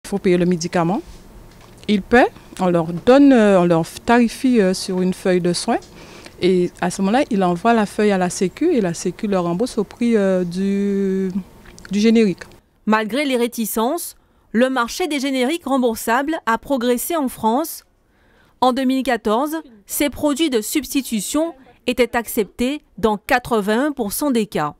Il faut payer le médicament. Ils paient, on leur donne, on leur tarifie sur une feuille de soins. Et à ce moment-là, ils envoient la feuille à la Sécu et la Sécu leur rembourse au prix du générique. Malgré les réticences, le marché des génériques remboursables a progressé en France. En 2014, ces produits de substitution étaient acceptés dans 81% des cas.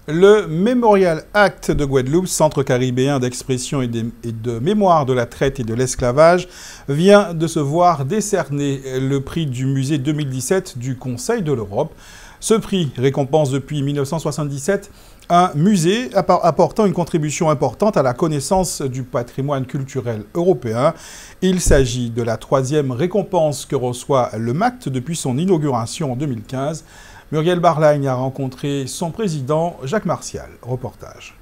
Le Memorial Act de Guadeloupe, centre caribéen d'expression et de mémoire de la traite et de l'esclavage, vient de se voir décerner le prix du musée 2017 du Conseil de l'Europe. Ce prix récompense depuis 1977 un musée apportant une contribution importante à la connaissance du patrimoine culturel européen. Il s'agit de la 3e récompense que reçoit le MACT depuis son inauguration en 2015. Muriel Barlagne a rencontré son président, Jacques Martial. Reportage.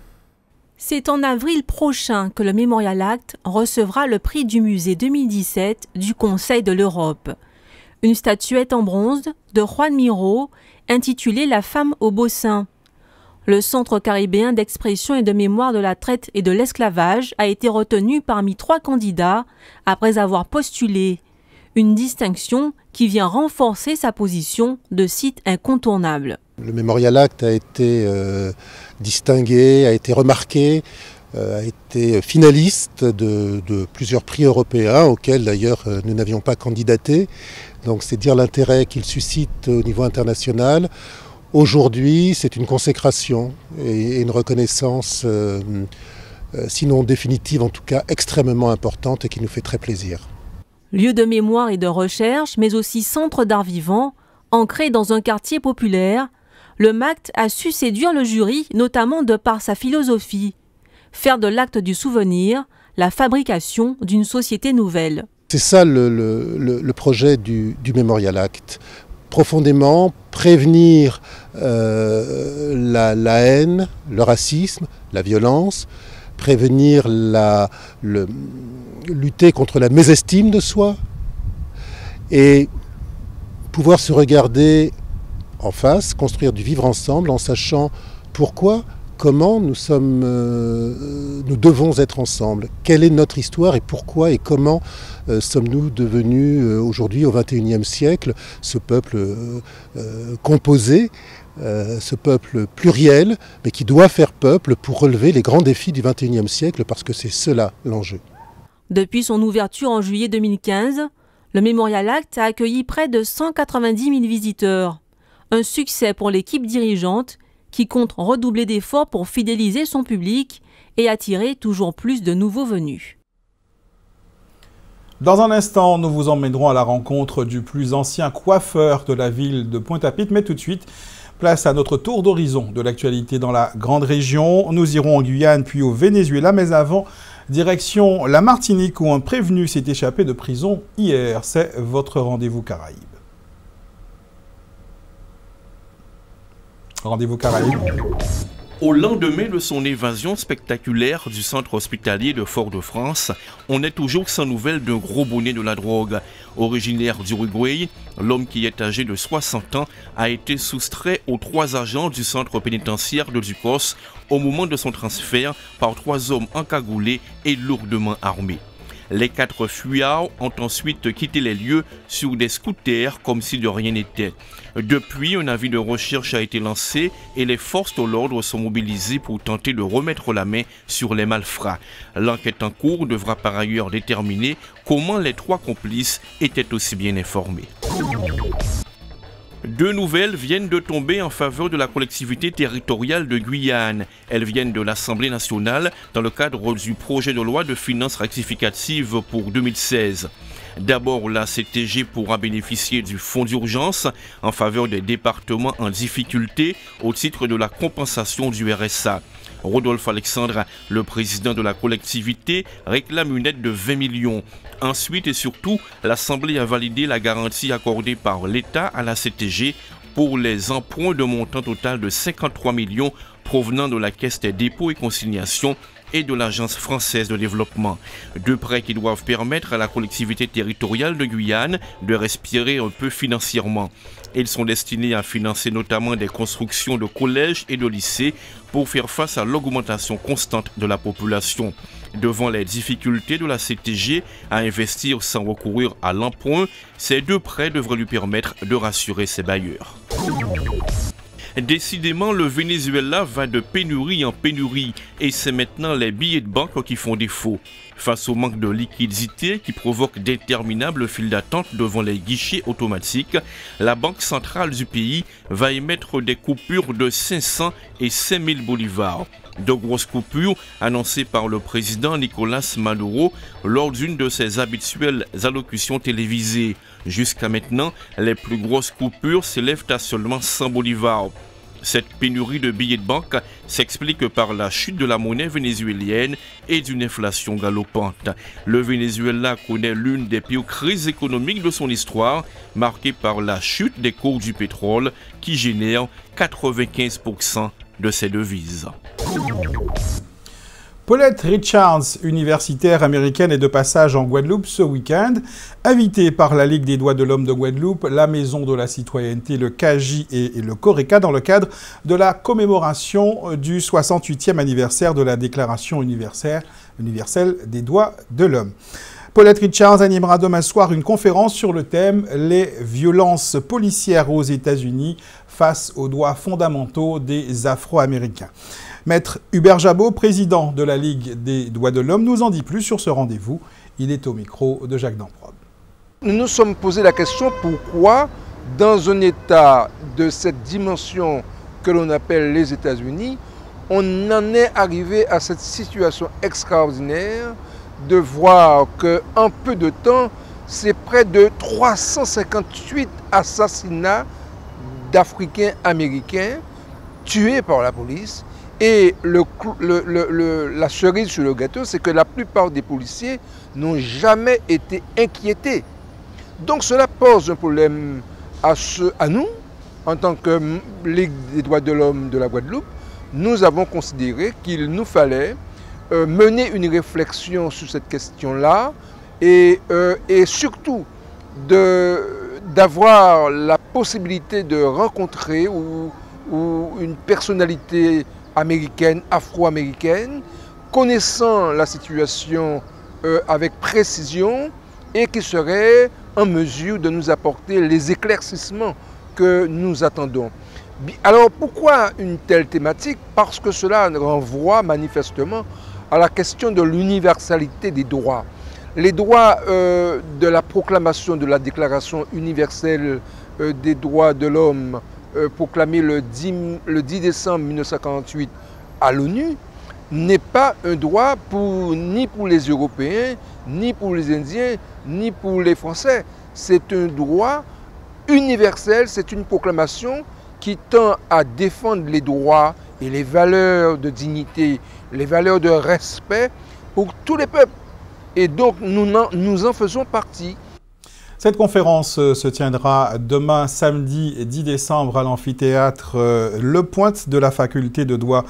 C'est en avril prochain que le Memorial Act recevra le prix du musée 2017 du Conseil de l'Europe. Une statuette en bronze de Juan Miró, intitulée « La femme au beau sein ». Le Centre caribéen d'expression et de mémoire de la traite et de l'esclavage a été retenu parmi 3 candidats après avoir postulé. Une distinction qui vient renforcer sa position de site incontournable. Le Memorial Act a été distingué, a été remarqué, a été finaliste de plusieurs prix européens auxquels d'ailleurs nous n'avions pas candidaté. Donc c'est dire l'intérêt qu'il suscite au niveau international. Aujourd'hui, c'est une consécration et une reconnaissance, sinon définitive, en tout cas extrêmement importante et qui nous fait très plaisir. Lieu de mémoire et de recherche, mais aussi centre d'art vivant, ancré dans un quartier populaire, le MACT a su séduire le jury, notamment de par sa philosophie. Faire de l'acte du souvenir la fabrication d'une société nouvelle. C'est ça le projet du Memorial Act. Profondément prévenir la haine, le racisme, la violence, prévenir lutter contre la mésestime de soi et pouvoir se regarder en face, construire du vivre ensemble en sachant pourquoi, comment nous devons être ensemble, quelle est notre histoire et pourquoi et comment sommes-nous devenus aujourd'hui au XXIe siècle ce peuple composé, ce peuple pluriel, mais qui doit faire peuple pour relever les grands défis du XXIe siècle parce que c'est cela l'enjeu. Depuis son ouverture en juillet 2015, le Memorial Act a accueilli près de 190 000 visiteurs. Un succès pour l'équipe dirigeante qui compte redoubler d'efforts pour fidéliser son public et attirer toujours plus de nouveaux venus. Dans un instant, nous vous emmènerons à la rencontre du plus ancien coiffeur de la ville de Pointe-à-Pitre, mais tout de suite, place à notre tour d'horizon de l'actualité dans la grande région. Nous irons en Guyane puis au Venezuela, mais avant, direction la Martinique où un prévenu s'est échappé de prison hier. C'est votre rendez-vous Caraïbes. Rendez-vous Caraïbes. Au lendemain de son évasion spectaculaire du centre hospitalier de Fort-de-France, on est toujours sans nouvelles d'un gros bonnet de la drogue. Originaire d'Uruguay, l'homme qui est âgé de 60 ans a été soustrait aux 3 agents du centre pénitentiaire de Ducos au moment de son transfert par 3 hommes encagoulés et lourdement armés. Les 4 fuyards ont ensuite quitté les lieux sur des scooters comme si de rien n'était. Depuis, un avis de recherche a été lancé et les forces de l'ordre sont mobilisées pour tenter de remettre la main sur les malfrats. L'enquête en cours devra par ailleurs déterminer comment les 3 complices étaient aussi bien informés. 2 nouvelles viennent de tomber en faveur de la collectivité territoriale de Guyane. Elles viennent de l'Assemblée nationale dans le cadre du projet de loi de finances rectificative pour 2016. D'abord, la CTG pourra bénéficier du fonds d'urgence en faveur des départements en difficulté au titre de la compensation du RSA. Rodolphe Alexandre, le président de la collectivité, réclame une aide de 20 millions. Ensuite et surtout, l'Assemblée a validé la garantie accordée par l'État à la CTG pour les emprunts de montant total de 53 millions provenant de la Caisse des dépôts et consignations et de l'Agence française de développement. 2 prêts qui doivent permettre à la collectivité territoriale de Guyane de respirer un peu financièrement. Ils sont destinés à financer notamment des constructions de collèges et de lycées pour faire face à l'augmentation constante de la population. Devant les difficultés de la CTG à investir sans recourir à l'emprunt, ces deux prêts devraient lui permettre de rassurer ses bailleurs. Décidément, le Venezuela va de pénurie en pénurie et c'est maintenant les billets de banque qui font défaut. Face au manque de liquidité qui provoque d'interminables files d'attente devant les guichets automatiques, la Banque centrale du pays va émettre des coupures de 500 et 5000 bolivars. De grosses coupures annoncées par le président Nicolás Maduro lors d'une de ses habituelles allocutions télévisées. Jusqu'à maintenant, les plus grosses coupures s'élèvent à seulement 100 bolivars. Cette pénurie de billets de banque s'explique par la chute de la monnaie vénézuélienne et d'une inflation galopante. Le Venezuela connaît l'une des pires crises économiques de son histoire, marquée par la chute des cours du pétrole qui génère 95% de ses devises. Paulette Richards, universitaire américaine, est de passage en Guadeloupe ce week-end. Invitée par la Ligue des droits de l'homme de Guadeloupe, la Maison de la citoyenneté, le CAGI et le CORECA dans le cadre de la commémoration du 68e anniversaire de la Déclaration universelle des droits de l'homme. Paulette Richards animera demain soir une conférence sur le thème « Les violences policières aux États-Unis face aux droits fondamentaux des Afro-Américains ». Maître Hubert Jabot, président de la Ligue des droits de l'homme, nous en dit plus sur ce rendez-vous. Il est au micro de Jacques Damprobe. Nous nous sommes posé la question pourquoi, dans un État de cette dimension que l'on appelle les États-Unis, on en est arrivé à cette situation extraordinaire de voir qu'en peu de temps, c'est près de 358 assassinats d'Africains américains tués par la police. Et la cerise sur le gâteau, c'est que la plupart des policiers n'ont jamais été inquiétés. Donc cela pose un problème à nous, en tant que Ligue des droits de l'homme de la Guadeloupe. Nous avons considéré qu'il nous fallait mener une réflexion sur cette question-là et surtout d'avoir la possibilité de rencontrer ou une personnalité américaine, afro-américaine, connaissant la situation avec précision et qui serait en mesure de nous apporter les éclaircissements que nous attendons. Alors pourquoi une telle thématique? Parce que cela renvoie manifestement à la question de l'universalité des droits. Les droits de la proclamation de la Déclaration universelle des droits de l'homme proclamé le 10 décembre 1948 à l'ONU n'est pas un droit ni pour les Européens, ni pour les Indiens, ni pour les Français. C'est un droit universel, c'est une proclamation qui tend à défendre les droits et les valeurs de dignité, les valeurs de respect pour tous les peuples. Et donc nous en faisons partie. Cette conférence se tiendra demain, samedi 10 décembre, à l'amphithéâtre Le Pointe de la faculté de droit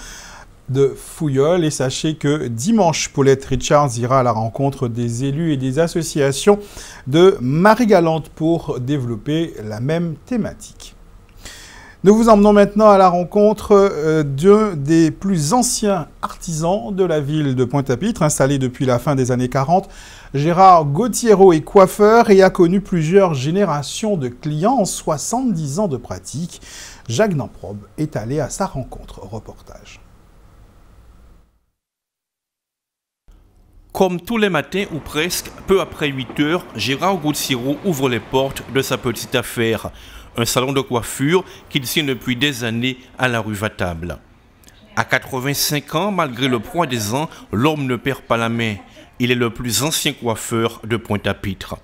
de Fouilleul. Et sachez que dimanche, Paulette Richards ira à la rencontre des élus et des associations de Marie-Galante pour développer la même thématique. Nous vous emmenons maintenant à la rencontre d'un des plus anciens artisans de la ville de Pointe-à-Pitre, installé depuis la fin des années 40. Gérard Gauthiero est coiffeur et a connu plusieurs générations de clients en 70 ans de pratique. Jacques Damprobe est allé à sa rencontre. Reportage. Comme tous les matins ou presque, peu après 8 heures, Gérard Gauthiero ouvre les portes de sa petite affaire. Un salon de coiffure qu'il tient depuis des années à la rue Vatable. À 85 ans, malgré le poids des ans, l'homme ne perd pas la main. Il est le plus ancien coiffeur de Pointe-à-Pitre.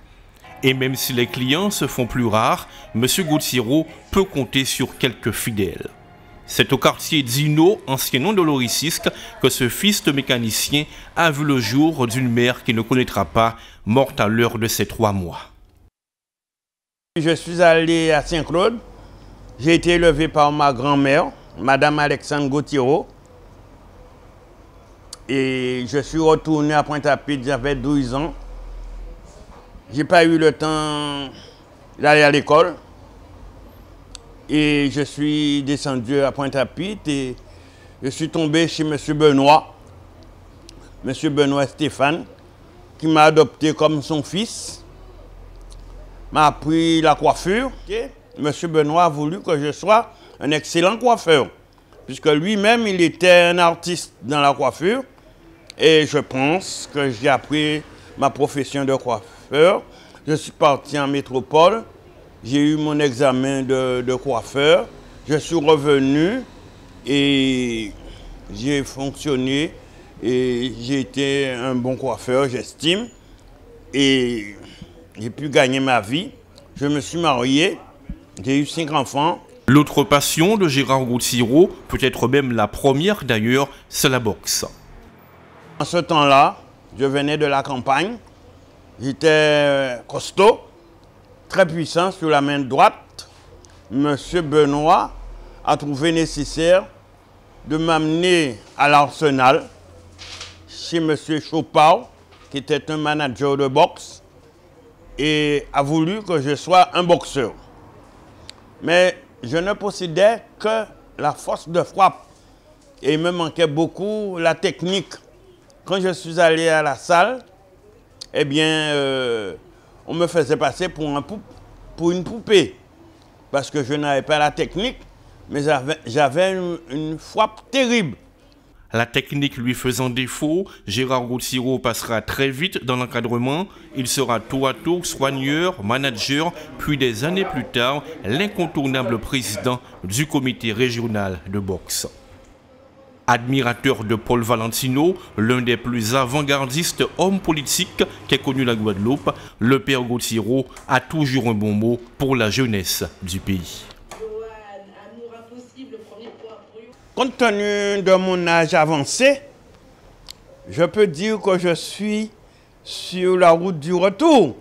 Et même si les clients se font plus rares, M. Gauthiero peut compter sur quelques fidèles. C'est au quartier Dino, ancien nom de l'Oricisque, que ce fils de mécanicien a vu le jour d'une mère qui ne connaîtra pas, morte à l'heure de ses 3 mois. Je suis allé à Saint-Claude. J'ai été élevé par ma grand-mère, Madame Alexandre Gauthiero. Et je suis retourné à Pointe-à-Pitre, j'avais 12 ans. Je n'ai pas eu le temps d'aller à l'école. Et je suis descendu à Pointe-à-Pitre et je suis tombé chez M. Benoît, M. Benoît Stéphane, qui m'a adopté comme son fils, m'a appris la coiffure. M. Benoît a voulu que je sois un excellent coiffeur, puisque lui-même, il était un artiste dans la coiffure. Et je pense que j'ai appris ma profession de coiffeur. Je suis parti en métropole, j'ai eu mon examen de coiffeur, je suis revenu et j'ai fonctionné et j'ai été un bon coiffeur, j'estime. Et j'ai pu gagner ma vie. Je me suis marié, j'ai eu 5 enfants. L'autre passion de Gérard Gaultireau, peut-être même la première d'ailleurs, c'est la boxe. En ce temps-là, je venais de la campagne. J'étais costaud, très puissant sur la main droite. Monsieur Benoît a trouvé nécessaire de m'amener à l'Arsenal chez Monsieur Chopard, qui était un manager de boxe, et a voulu que je sois un boxeur. Mais je ne possédais que la force de frappe et il me manquait beaucoup la technique. Quand je suis allé à la salle, eh bien, on me faisait passer pour une poupée. Parce que je n'avais pas la technique, mais j'avais une frappe terrible. La technique lui faisant défaut, Gérard Gaultireau passera très vite dans l'encadrement. Il sera tour à tour soigneur, manager, puis des années plus tard, l'incontournable président du comité régional de boxe. Admirateur de Paul Valentino, l'un des plus avant-gardistes hommes politiques qu'ait connu la Guadeloupe, le père Gaultireau a toujours un bon mot pour la jeunesse du pays. Compte tenu de mon âge avancé, je peux dire que je suis sur la route du retour.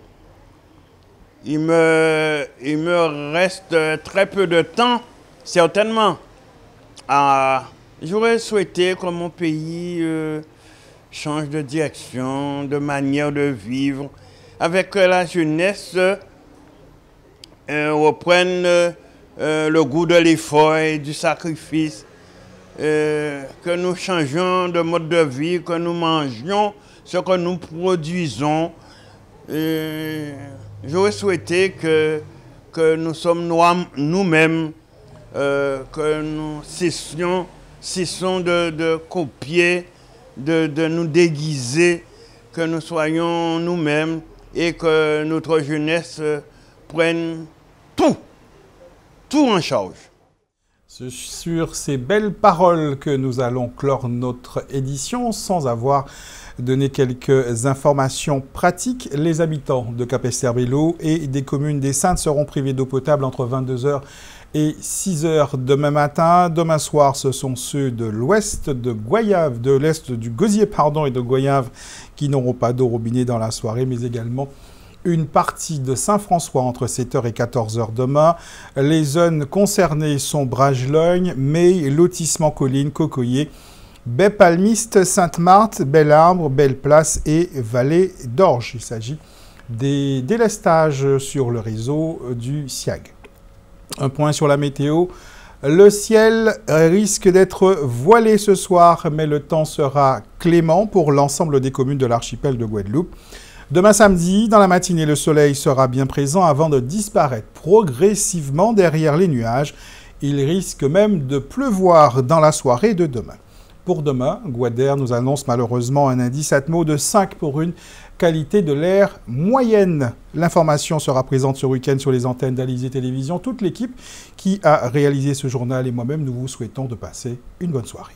Il me reste très peu de temps, certainement. J'aurais souhaité que mon pays change de direction, de manière de vivre, avec que la jeunesse reprenne le goût de l'effort et du sacrifice, que nous changions de mode de vie, que nous mangions ce que nous produisons. J'aurais souhaité que nous sommes nous-mêmes, que nous cessons de copier, de nous déguiser, que nous soyons nous-mêmes et que notre jeunesse prenne tout en charge. C'est sur ces belles paroles que nous allons clore notre édition sans avoir donné quelques informations pratiques. Les habitants de Capesterre-Belle-Eau et des communes des Saintes seront privés d'eau potable entre 22h et 6h demain matin. Demain soir, ce sont ceux de l'ouest de Goyave, de l'est du Gosier et de Goyave qui n'auront pas d'eau robinet dans la soirée, mais également une partie de Saint-François entre 7h et 14h demain. Les zones concernées sont Bragelogne, Meille, Lotissement Colline, Cocoyer, Baie Palmiste, Sainte-Marthe, Belle-Arbre, Belle-Place et Vallée d'Orge. Il s'agit des délestages sur le réseau du SIAG. Un point sur la météo. Le ciel risque d'être voilé ce soir, mais le temps sera clément pour l'ensemble des communes de l'archipel de Guadeloupe. Demain samedi, dans la matinée, le soleil sera bien présent avant de disparaître progressivement derrière les nuages. Il risque même de pleuvoir dans la soirée de demain. Pour demain, Guader nous annonce malheureusement un indice Atmo de 5 pour une qualité de l'air moyenne. L'information sera présente ce week-end sur les antennes d'Alizé Télévision. Toute l'équipe qui a réalisé ce journal et moi-même, nous vous souhaitons de passer une bonne soirée.